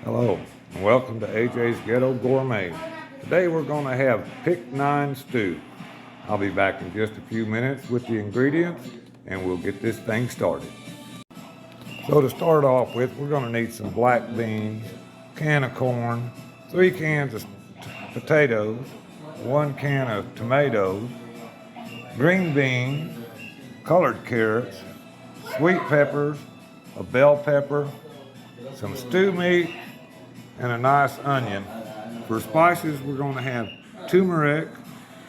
Hello, and welcome to AJ's Ghetto Gourmet. Today we're going to have pick 9 stew. I'll be back in just a few minutes with the ingredients and we'll get this thing started. So to start off with, we're going to need some black beans, can of corn, 3 cans of potatoes, 1 can of tomatoes, green beans, colored carrots, sweet peppers, a bell pepper, some stew meat, and a nice onion. For spices, we're going to have turmeric,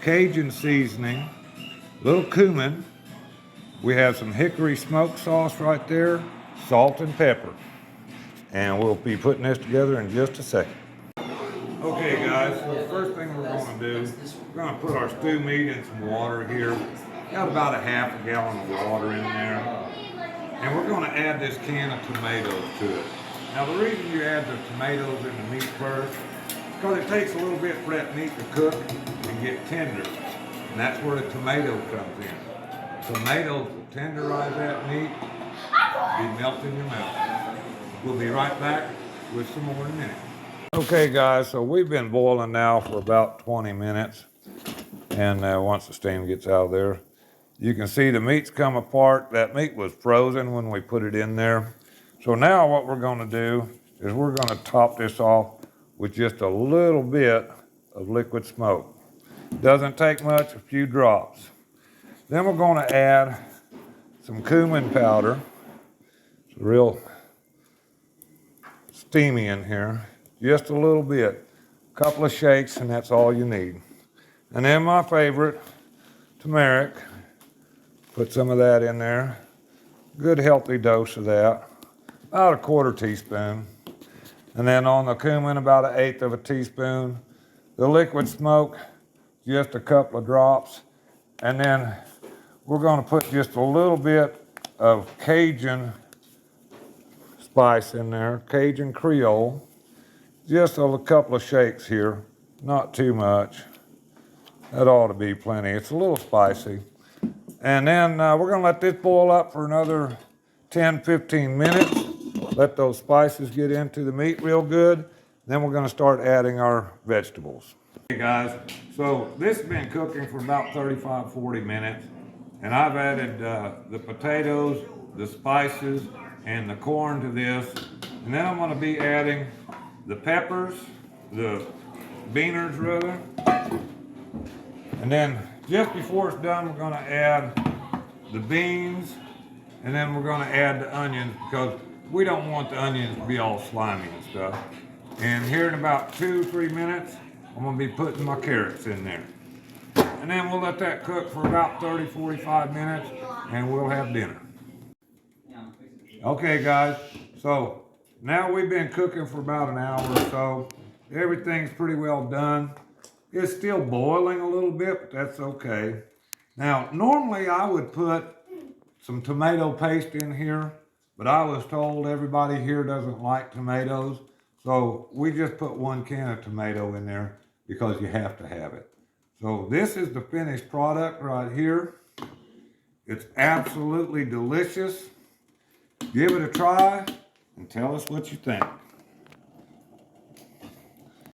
Cajun seasoning, little cumin. We have some hickory smoked sauce right there, salt and pepper. And we'll be putting this together in just a second. Okay guys, so the first thing we're going to do, we're going to put our stew meat in some water here. Got about a half a gallon of water in there. And we're going to add this can of tomatoes to it. Now the reason you add the tomatoes in the meat first is because it takes a little bit for that meat to cook and get tender. And that's where the tomato comes in. Tomatoes will tenderize that meat, be melting in your mouth. We'll be right back with some more in a minute. Okay guys, so we've been boiling now for about 20 minutes. And once the steam gets out of there, you can see the meat's come apart. That meat was frozen when we put it in there. So now what we're going to do is we're going to top this off with just a little bit of liquid smoke. Doesn't take much, a few drops. Then we're going to add some cumin powder. It's real steamy in here. Just a little bit. A couple of shakes and that's all you need. And then my favorite, turmeric. Put some of that in there. Good healthy dose of that. About a 1/4 teaspoon. And then on the cumin, about 1/8 of a teaspoon. The liquid smoke, just a couple of drops. And then we're going to put just a little bit of Cajun spice in there, Cajun Creole. Just a couple of shakes here, not too much. That ought to be plenty. It's a little spicy. And then we're going to let this boil up for another 10-15 minutes. Let those spices get into the meat real good. Then we're going to start adding our vegetables. Hey guys, so this has been cooking for about 35-40 minutes. And I've added the potatoes, the spices, and the corn to this. And then I'm going to be adding the peppers, the beaners rather. And then just before it's done, we're going to add the beans, and then we're going to add the onions because we don't want the onions to be all slimy and stuff. And here in about 2-3 minutes, I'm going to be putting my carrots in there. And then we'll let that cook for about 30-45 minutes, and we'll have dinner. Okay guys, so now we've been cooking for about an hour or so. Everything's pretty well done. It's still boiling a little bit, but that's okay. Now, normally I would put some tomato paste in here, but I was told everybody here doesn't like tomatoes. So we just put 1 can of tomato in there because you have to have it. So this is the finished product right here. It's absolutely delicious. Give it a try and tell us what you think.